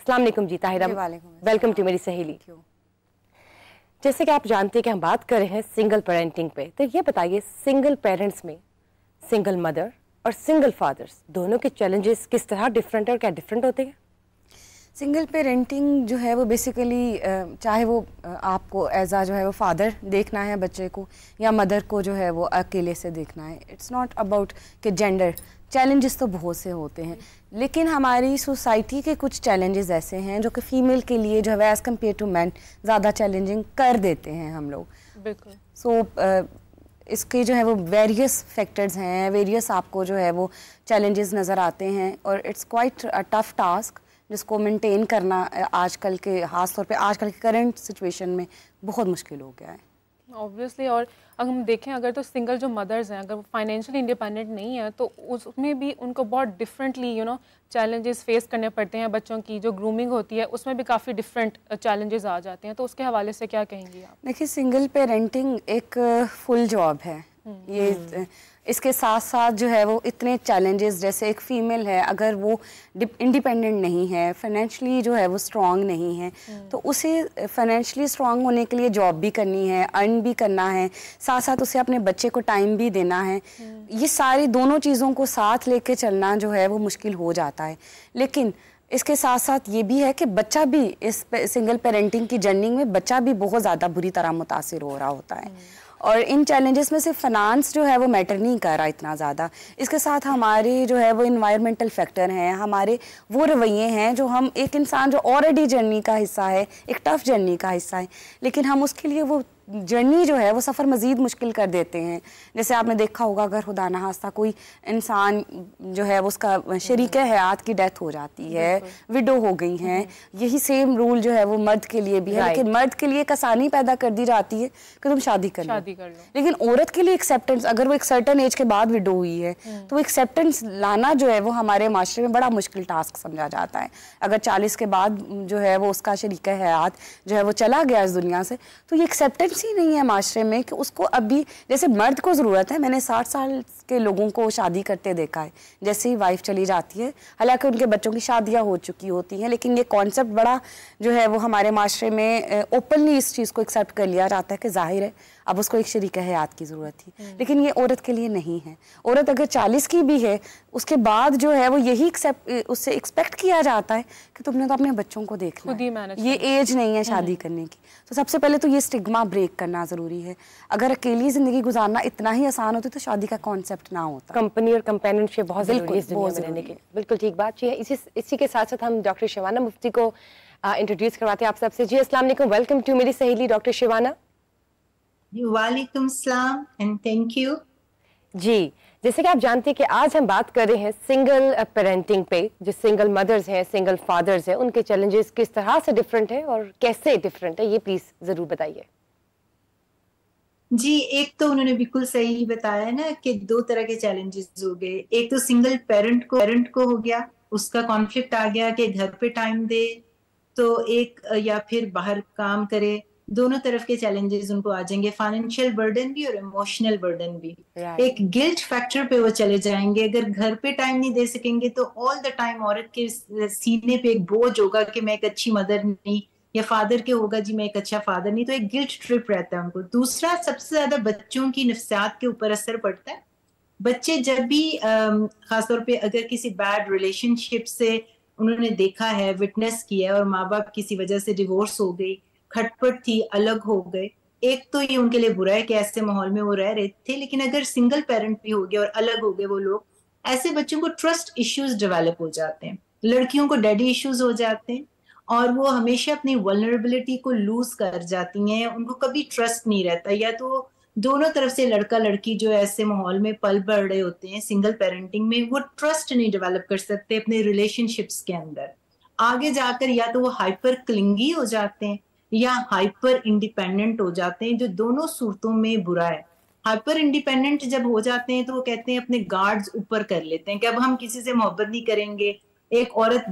अस्सलाम वालेकुम जी Tahira, welcome to मेरी सहेली। जैसे कि आप जानते हैं कि हम बात कर रहे हैं सिंगल पेरेंटिंग पे, तो ये बताइए सिंगल पेरेंट्स में सिंगल मदर और सिंगल फादर्स दोनों के चैलेंजेस किस तरह डिफरेंट है और क्या डिफरेंट होते हैं? सिंगल पेरेंटिंग जो है वो बेसिकली चाहे वो आपको एज आ जो है वो फादर देखना है बच्चे को या मदर को जो है वो अकेले से देखना है, इट्स नॉट अबाउट कि जेंडर चैलेंजेस तो बहुत से होते हैं, लेकिन हमारी सोसाइटी के कुछ चैलेंजेस ऐसे हैं जो कि फ़ीमेल के लिए जो है एज़ कम्पेयर टू मैन ज़्यादा चैलेंजिंग कर देते हैं हम लोग। बिल्कुल। सो इसके जो है वो वेरियस फैक्टर्स हैं, वेरियस आपको जो है वो चैलेंजेस नज़र आते हैं और it's quite a tough task जिसको मेंटेन करना आजकल के ख़ास तौर पे आजकल के करंट सिचुएशन में बहुत मुश्किल हो गया है ऑब्वियसली। और अगर हम देखें अगर तो सिंगल जो मदर्स हैं अगर वो फाइनेंशियली इंडिपेंडेंट नहीं है तो उसमें भी उनको बहुत डिफरेंटली चैलेंजेस फेस करने पड़ते हैं। बच्चों की जो ग्रूमिंग होती है उसमें भी काफ़ी डिफरेंट चैलेंजेस आ जाते हैं, तो उसके हवाले से क्या कहेंगी आप? देखिए सिंगल पेरेंटिंग एक फुल जॉब है, ये इसके साथ साथ जो है वो इतने चैलेंजेस, जैसे एक फ़ीमेल है अगर वो इंडिपेंडेंट नहीं है, फाइनेंशियली जो है वो स्ट्रांग नहीं है, तो उसे फाइनेंशियली स्ट्रांग होने के लिए जॉब भी करनी है, अर्न भी करना है, साथ साथ उसे अपने बच्चे को टाइम भी देना है। ये सारी दोनों चीज़ों को साथ लेके चलना जो है वो मुश्किल हो जाता है। लेकिन इसके साथ साथ ये भी है कि बच्चा भी इस सिंगल पेरेंटिंग की जर्नी में बच्चा भी बहुत ज़्यादा बुरी तरह मुतासिर हो रहा होता है और इन चैलेंजेस में से फाइनेंस जो है वो मैटर नहीं कर रहा इतना ज़्यादा। इसके साथ हमारे जो है वो इन्वायरमेंटल फैक्टर हैं, हमारे वो रवैये हैं जो हम एक इंसान जो ऑलरेडी जर्नी का हिस्सा है, एक टफ जर्नी का हिस्सा है, लेकिन हम उसके लिए वो जर्नी जो है वो सफ़र मज़ीद मुश्किल कर देते हैं। जैसे आपने देखा होगा अगर खुदा ना खास्ता कोई इंसान जो है वो उसका शरीक हयात की डेथ हो जाती है, विडो हो गई हैं, यही सेम रूल जो है वो मर्द के लिए भी है, लेकिन मर्द के लिए एक आसानी पैदा कर दी जाती है कि तुम शादी कर लो। लेकिन औरत के लिए एक्सेप्टेंस, अगर वो एक सर्टन एज के बाद विडो हुई है तो वो एक्सेप्टेंस लाना जो है वो हमारे माशरे में बड़ा मुश्किल टास्क समझा जाता है। अगर 40 के बाद जो है वो उसका शरीक हयात जो है वो चला गया इस दुनिया से, तो ये एक्सेप्टेंस ही नहीं है माशरे में कि उसको अभी, जैसे मर्द को ज़रूरत है, मैंने 60 साल के लोगों को शादी करते देखा है, जैसे ही वाइफ चली जाती है, हालांकि उनके बच्चों की शादियां हो चुकी होती हैं, लेकिन ये कॉन्सेप्ट बड़ा जो है वो हमारे माशरे में ओपनली इस चीज़ को एक्सेप्ट कर लिया जाता है कि जाहिर है अब उसको एक शरीक हयात की ज़रूरत थी, लेकिन ये औरत के लिए नहीं है। औरत अगर 40 की भी है उसके बाद जो है वो यही उससे एक्सपेक्ट किया जाता है कि तुमने तो अपने बच्चों को देखना है, ये एज नहीं है शादी करने की। तो सबसे पहले तो ये स्टिग्मा ब्रेक करना ज़रूरी है। अगर अकेली ज़िंदगी गुजारना इतना ही आसान होती तो शादी का कॉन्सेप्ट ना होता। कंपनी और कंपेनियनशिप बहुत ज़रूरी है इस दुनिया में रहने के लिए। बिल्कुल ठीक बात है। इसी के साथ साथ हम डॉक्टर शिवाना मुफ्ती को इंट्रोड्यूस करवाते हैं आप सबसे। जी अस्सलाम वालेकुम, वेलकम टू मेरी सहेली डॉक्टर शिवाना। वालेकुम सलाम एंड थैंक यू। जी, जैसे कि आप जानते हैं कि आज हम बात कर रहे हैं सिंगल पेरेंटिंग पे, जो सिंगल मदर्स हैं, सिंगल फादर्स हैं, उनके चैलेंजेस किस तरह से डिफरेंट है और कैसे डिफरेंट है, ये प्लीज जरूर बताइए। जी, एक तो उन्होंने बिल्कुल सही बताया ना कि दो तरह के चैलेंजेस हो गए। एक तो सिंगल पेरेंट को हो गया, उसका कॉन्फ्लिक्ट आ गया कि घर पे टाइम दे तो एक, या फिर बाहर काम करे, दोनों तरफ के चैलेंजेस उनको आ जाएंगे, फाइनेंशियल बर्डन भी और इमोशनल बर्डन भी। एक गिल्ट फैक्टर पे वो चले जाएंगे। अगर घर पे टाइम नहीं दे सकेंगे तो ऑल द टाइम औरत के सीने पे एक बोझ होगा कि मैं एक अच्छी मदर नहीं, या फादर के होगा जी मैं एक अच्छा फादर नहीं, तो एक गिल्ट ट्रिप रहता है उनको। दूसरा, सबसे ज्यादा बच्चों की नफ्सियात के ऊपर असर पड़ता है। बच्चे जब भी खासतौर पे अगर किसी बैड रिलेशनशिप से उन्होंने देखा है, विटनेस किया है, और माँ बाप किसी वजह से डिवोर्स हो गई, खटपट थी, अलग हो गए, एक तो ये उनके लिए बुरा है कि ऐसे माहौल में वो रह रहे थे, लेकिन अगर सिंगल पेरेंट भी हो गया और अलग हो गए वो लोग, ऐसे बच्चों को ट्रस्ट इश्यूज डेवलप हो जाते हैं। लड़कियों को डैडी इश्यूज हो जाते हैं और वो हमेशा अपनी वल्नरेबिलिटी को लूज कर जाती हैं, उनको कभी ट्रस्ट नहीं रहता। या तो दोनों तरफ से लड़का लड़की जो ऐसे माहौल में पल बढ़ रहे होते हैं सिंगल पेरेंटिंग में, वो ट्रस्ट नहीं डेवलप कर सकते अपने रिलेशनशिप्स के अंदर। आगे जाकर या तो वो हाइपर क्लिंगी हो जाते हैं या हाइपर इंडिपेंडेंट हो जाते हैं, जो दोनों सूरतों में बुरा है। हाइपर इंडिपेंडेंट जब हो जाते हैं तो वो कहते हैं अपने गार्ड्स ऊपर कर लेते हैं कि अब हम किसी से मोहब्बत नहीं करेंगे, एक औरत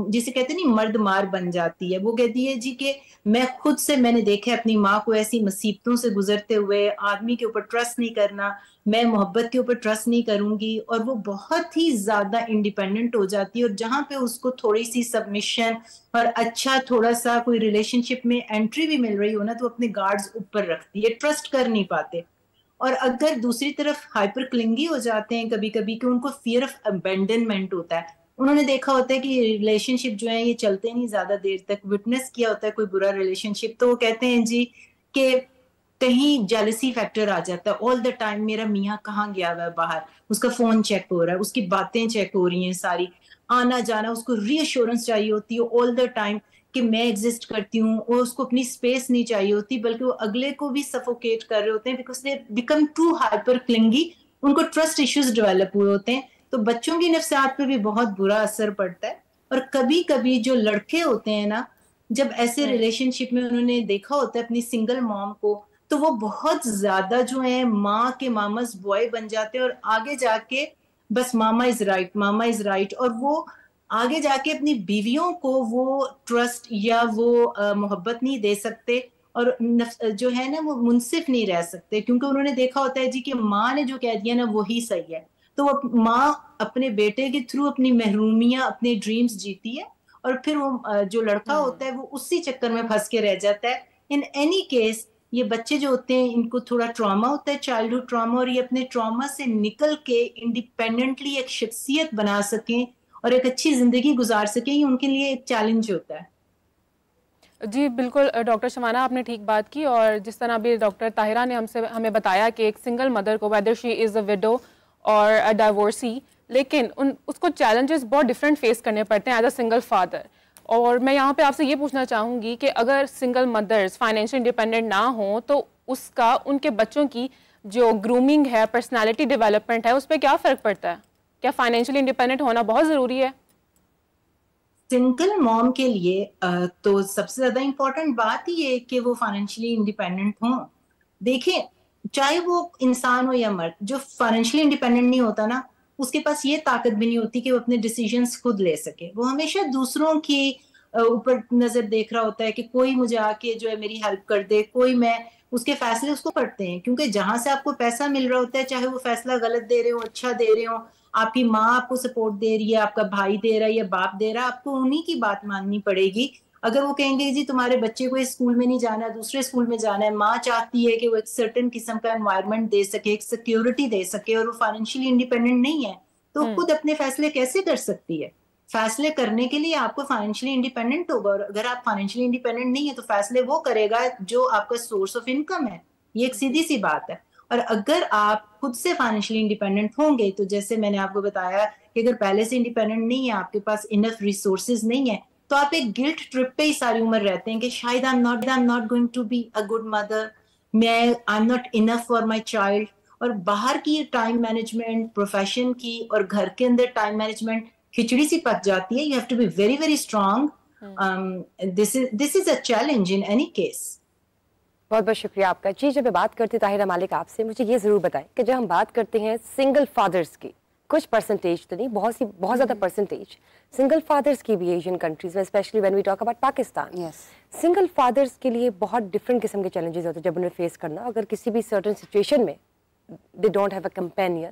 जिसे कहते नहीं मर्द मार बन जाती है। वो कहती है जी कि मैंने देखा है अपनी माँ को ऐसी मुसीबतों से गुजरते हुए, आदमी के ऊपर ट्रस्ट नहीं करना, मैं मोहब्बत के ऊपर ट्रस्ट नहीं करूंगी, और वो बहुत ही ज्यादा इंडिपेंडेंट हो जाती है। और जहां पे उसको थोड़ी सी सबमिशन और अच्छा थोड़ा सा कोई रिलेशनशिप में एंट्री भी मिल रही हो ना, तो अपने गार्ड्स ऊपर रखती है, ट्रस्ट कर नहीं पाते। और अगर दूसरी तरफ हाइपर क्लिंगी हो जाते हैं कभी कभी, कि उनको फियर ऑफ अबेंडनमेंट होता है, उन्होंने देखा होता है कि रिलेशनशिप जो है ये चलते नहीं ज्यादा देर तक, विटनेस किया होता है कोई बुरा रिलेशनशिप, तो वो कहते हैं जी कि कहीं जेलसी फैक्टर आ जाता है। ऑल द टाइम मेरा मियाँ कहाँ गया हुआ है बाहर, उसका फोन चेक हो रहा है, उसकी बातें चेक हो रही हैं सारी, आना जाना, उसको रीअश्योरेंस चाहिए होती है ऑल द टाइम कि मैं एग्जिस्ट करती हूँ, और उसको अपनी स्पेस नहीं चाहिए होती, बल्कि वो अगले को भी सफोकेट कर रहे होते हैं, because they become too hyper clingy, उनको ट्रस्ट इश्यूज डेवलप हुए होते हैं। तो बच्चों की नफ्सियात पे भी बहुत बुरा असर पड़ता है। और कभी कभी जो लड़के होते हैं ना, जब ऐसे रिलेशनशिप में उन्होंने देखा होता है अपनी सिंगल मॉम को, तो वो बहुत ज्यादा जो है माँ के मामास बॉय बन जाते हैं, और आगे जाके बस mama is right, mama is right, और वो आगे जाके अपनी बीवियों को वो ट्रस्ट या वो मोहब्बत नहीं दे सकते, और जो है ना वो मुंसिफ नहीं रह सकते, क्योंकि उन्होंने देखा होता है जी कि माँ ने जो कह दिया ना वही सही है। तो वो माँ अपने बेटे के थ्रू अपनी महरूमियां, अपने ड्रीम्स जीती है, और फिर वो जो लड़का होता है वो उसी चक्कर में फंस के रह जाता है। इन एनी केस ये बच्चे जो होते हैं इनको थोड़ा ट्रॉमा होता है, चाइल्डहुड ट्रॉमा, और ये अपने ट्रॉमा से निकल के इंडिपेंडेंटली एक शख्सियत बना सकें और एक अच्छी जिंदगी गुजार सकें, ये उनके लिए एक चैलेंज होता है। जी बिल्कुल डॉक्टर शमाना, आपने ठीक बात की। और जिस तरह अभी डॉक्टर ताहिरा ने हमें बताया कि एक सिंगल मदर को, whether she is a window और अ डाइवोर्सी, लेकिन उसको चैलेंजेस बहुत डिफरेंट फेस करने पड़ते हैं एज अ सिंगल फादर। और मैं यहाँ पे आपसे ये पूछना चाहूँगी कि अगर सिंगल मदर्स फाइनेंशियल इंडिपेंडेंट ना हो तो उसका उनके बच्चों की जो ग्रूमिंग है, पर्सनालिटी डेवलपमेंट है, उस पर क्या फ़र्क पड़ता है? क्या फाइनेंशियली इंडिपेंडेंट होना बहुत ज़रूरी है? सिंगल मॉम के लिए तो सबसे ज्यादा इम्पोर्टेंट बात ही है कि वो फाइनेंशियली इंडिपेंडेंट हों। देखें, चाहे वो इंसान हो या मर्द, जो फाइनेंशियली इंडिपेंडेंट नहीं होता ना, उसके पास ये ताकत भी नहीं होती कि वो अपने डिसीजंस खुद ले सके। वो हमेशा दूसरों की ऊपर नजर देख रहा होता है कि कोई मुझे आके जो है मेरी हेल्प कर दे, कोई मैं उसके फैसले उसको पड़ते हैं, क्योंकि जहां से आपको पैसा मिल रहा होता है, चाहे वो फैसला गलत दे रहे हो, अच्छा दे रहे हो, आपकी माँ आपको सपोर्ट दे रही है, आपका भाई दे रहा है या बाप दे रहा है, आपको उन्हीं की बात माननी पड़ेगी। अगर वो कहेंगे जी तुम्हारे बच्चे को इस स्कूल में नहीं जाना है, दूसरे स्कूल में जाना है, माँ चाहती है कि वो एक सर्टेन किस्म का एनवायरनमेंट दे सके, एक सिक्योरिटी दे सके, और वो फाइनेंशियली इंडिपेंडेंट नहीं है, तो खुद अपने फैसले कैसे कर सकती है? फैसले करने के लिए आपको फाइनेंशियली इंडिपेंडेंट होगा, और अगर आप फाइनेंशियली इंडिपेंडेंट नहीं है तो फैसले वो करेगा जो आपका सोर्स ऑफ इनकम है। ये एक सीधी सी बात है। और अगर आप खुद से फाइनेंशियली इंडिपेंडेंट होंगे, तो जैसे मैंने आपको बताया कि अगर पहले से इंडिपेंडेंट नहीं है, आपके पास इनफ रिसोर्सेज नहीं है, तो आप एक गिल्ट ट्रिप पे ही सारी उम्र रहते हैं कि शायद I am not going to be a good mother, I am not enough for my child. और बाहर की टाइम मैनेजमेंट, प्रोफेशन की और घर के अंदर टाइम मैनेजमेंट खिचड़ी सी पक जाती है। You have to be very very strong. This is a challenge in any case. बहुत बहुत शुक्रिया आपका। जी, जब मैं बात करती ताहिरा मालिक आपसे, मुझे ये ज़रूर बताएं कि जब हम बात करते हैं सिंगल फादर्स की, कुछ परसेंटेज तो नहीं, बहुत ज़्यादा परसेंटेज सिंगल फादर्स की भी एशियन कंट्रीज में, specially when we talk about Pakistan, single fathers के लिए बहुत डिफरेंट किस्म के चैलेंजेस होते हैं जब उन्हें फेस करना। अगर किसी भी सर्टन सिचुएशन में they don't have a companion,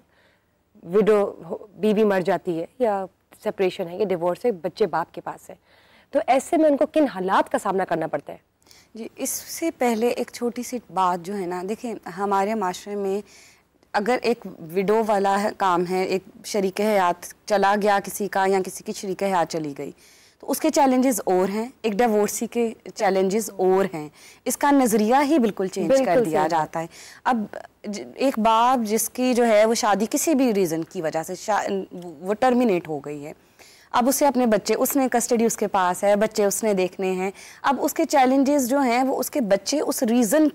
window बीवी मर जाती है, या सेपरेशन है या डिवोर्स है, बच्चे बाप के पास है, तो ऐसे में उनको किन हालात का सामना करना पड़ता है? जी, इससे पहले एक छोटी सी बात जो है ना, देखिए हमारे माशरे में अगर एक विडो वाला काम है, एक शरीक हयात चला गया किसी का, या किसी की शरीक हयात चली गई, तो उसके चैलेंजेस और हैं, एक डिवोर्सी के चैलेंजेस और हैं। इसका नज़रिया ही बिल्कुल चेंज कर दिया जाता है। अब एक बाप जिसकी जो है वो शादी किसी भी रीज़न की वजह से वो टर्मिनेट हो गई है, अब उसे अपने बच्चे, उसने कस्टडी उसके पास है, बच्चे उसने देखने हैं, अब उसके चैलेंजेस जो हैं वो उसके बच्चे उस रीज़न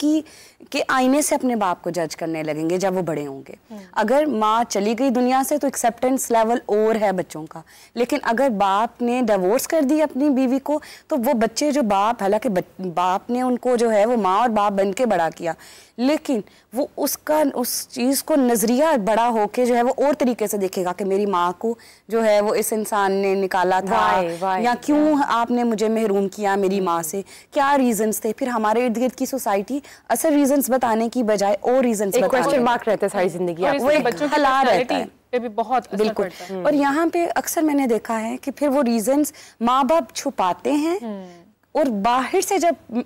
के आईने से अपने बाप को जज करने लगेंगे जब वो बड़े होंगे। अगर माँ चली गई दुनिया से तो एक्सेप्टेंस लेवल और है बच्चों का, लेकिन अगर बाप ने डिवोर्स कर दी अपनी बीवी को, तो वो बच्चे जो बाप, हालांकि बाप ने उनको जो है वो माँ और बाप बन के बड़ा किया, लेकिन वो उस चीज़ को नज़रिया बड़ा होके जो है वो और तरीके से देखेगा कि मेरी माँ को जो है वो इस इंसान ने आपने निकाला था, या क्यों आपने मुझे महरूम किया मेरी माँ से, क्या रीजंस थे। फिर हमारे इर्द गिर्द की सोसाइटी असल रीजंस बताने की बजाय और रीजंस बताने, क्वेश्चन मार्क रहता है सारी जिंदगी, वो एक हला रहता है पे भी बहुत असर बिल्कुल पड़ता है। और यहाँ पे अक्सर मैंने देखा है कि फिर वो रीजंस माँ बाप छुपाते हैं, और बाहर से जब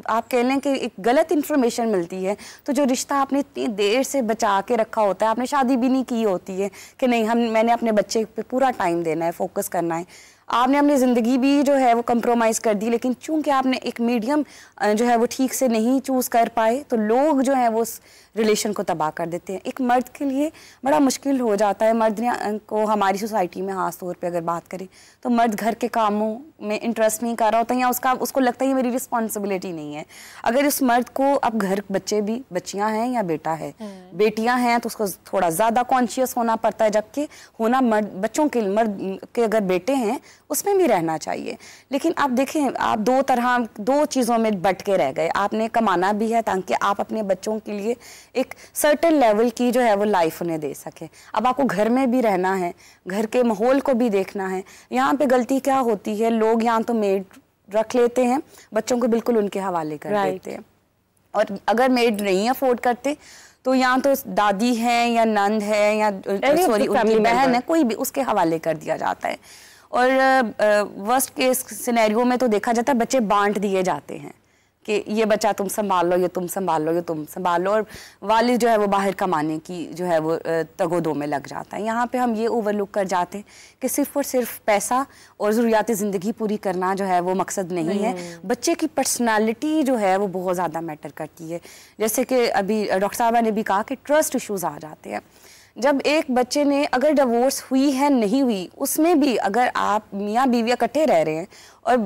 आप कह लें कि एक गलत इन्फॉर्मेशन मिलती है, तो जो रिश्ता आपने इतनी देर से बचा के रखा होता है, आपने शादी भी नहीं की होती है कि नहीं मैंने अपने बच्चे पे पूरा टाइम देना है, फोकस करना है, आपने अपनी ज़िंदगी भी जो है वो कंप्रोमाइज़ कर दी, लेकिन चूंकि आपने एक मीडियम जो है वो ठीक से नहीं चूज़ कर पाए, तो लोग जो है वो उस रिलेशन को तबाह कर देते हैं। एक मर्द के लिए बड़ा मुश्किल हो जाता है, मर्द को हमारी सोसाइटी में ख़ास तौर पे अगर बात करें तो मर्द घर के कामों में इंटरेस्ट नहीं कर रहा होता, या उसको लगता है ये मेरी रिस्पॉन्सिबिलिटी नहीं है। अगर इस मर्द को अब घर बच्चे भी, बच्चियाँ हैं या बेटा है, बेटियाँ हैं, तो उसको थोड़ा ज़्यादा कॉन्शियस होना पड़ता है, जबकि होना बच्चों के मर्द के अगर बेटे हैं उसमें भी रहना चाहिए। लेकिन आप देखें, आप दो चीज़ों में बट के रह गए। आपने कमाना भी है ताकि आप अपने बच्चों के लिए एक सर्टेन लेवल की जो है वो लाइफ उन्हें दे सके। अब आपको घर में भी रहना है, घर के माहौल को भी देखना है। यहाँ पे गलती क्या होती है, लोग यहाँ तो मेड रख लेते हैं, बच्चों को बिल्कुल उनके हवाले कर देते हैं, और अगर मेड नहीं अफोर्ड करते तो यहाँ तो दादी है या नंद है या सॉरी उनकी बहन है, कोई भी उसके हवाले कर दिया जाता है। और वर्स्ट केस सिनेरियो में तो देखा जाता है बच्चे बांट दिए जाते हैं कि ये बच्चा तुम संभाल लो, ये तुम संभाल लो, ये तुम संभाल लो, और वालिद जो है वो बाहर कमाने की जो है वो तगोदो में लग जाता है। यहाँ पे हम ये ओवरलुक कर जाते हैं कि सिर्फ और सिर्फ पैसा और ज़रूरियात ज़िंदगी पूरी करना जो है वो मकसद नहीं है। बच्चे की पर्सनालिटी जो है वो बहुत ज़्यादा मैटर करती है। जैसे कि अभी डॉक्टर साहबा ने भी कहा कि ट्रस्ट इशूज़ आ जाते हैं। जब एक बच्चे ने अगर डिवोर्स हुई है नहीं हुई, उसमें भी अगर आप मियाँ बीवी इकट्ठे रह रहे हैं और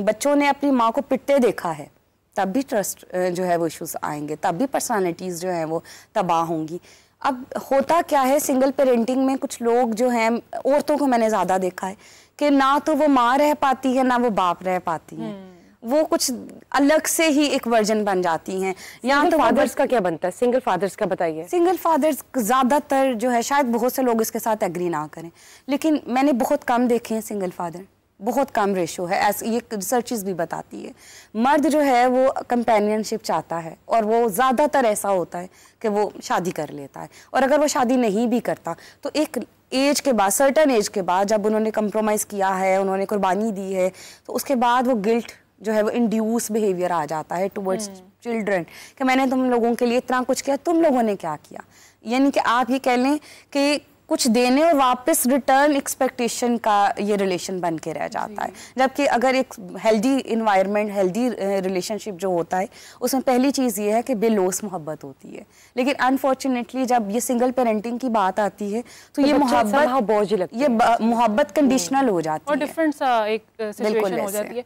बच्चों ने अपनी माँ को पिटते देखा है, तब भी ट्रस्ट जो है वो इश्यूज आएंगे, तब भी पर्सनालिटीज़ जो है वो तबाह होंगी। अब होता क्या है, सिंगल पेरेंटिंग में कुछ लोग जो हैं, औरतों को मैंने ज़्यादा देखा है कि ना तो वो माँ रह पाती है ना वो बाप रह पाती हैं, वो कुछ अलग से ही एक वर्जन बन जाती हैं। यहाँ तो फादर्स का क्या बनता है, सिंगल फादर्स का बताइए। सिंगल फादर्स ज़्यादातर जो है, शायद बहुत से लोग इसके साथ एग्री ना करें, लेकिन मैंने बहुत कम देखे हैं सिंगल फादर, बहुत कम रेशो है, ऐसे ये रिसर्चेस भी बताती है। मर्द जो है वो कंपेनियनशिप चाहता है, और वो ज़्यादातर ऐसा होता है कि वो शादी कर लेता है, और अगर वो शादी नहीं भी करता तो एक एज के बाद, सर्टन एज के बाद, जब उन्होंने कंप्रोमाइज़ किया है, उन्होंने कुर्बानी दी है, तो उसके बाद वो गिल्ट जो है वो इंड्यूस बिहेवियर आ जाता है टुवर्ड्स चिल्ड्रन कि मैंने तुम लोगों के लिए इतना कुछ किया, तुम लोगों ने क्या किया। यानी कि आप ये कह लें कि कुछ देने और वापस रिटर्न एक्सपेक्टेशन का ये रिलेशन बन के रह जाता है। जबकि अगर एक हेल्दी इन्वायरमेंट, हेल्दी रिलेशनशिप जो होता है, उसमें पहली चीज़ ये है कि बेलोस मोहब्बत होती है। लेकिन अनफॉर्चुनेटली जब ये सिंगल पेरेंटिंग की बात आती है तो ये मोहब्बत, ये मोहब्बत कंडीशनल हो जाती है और डिफरेंट सा एक सिचुएशन हो जाती है।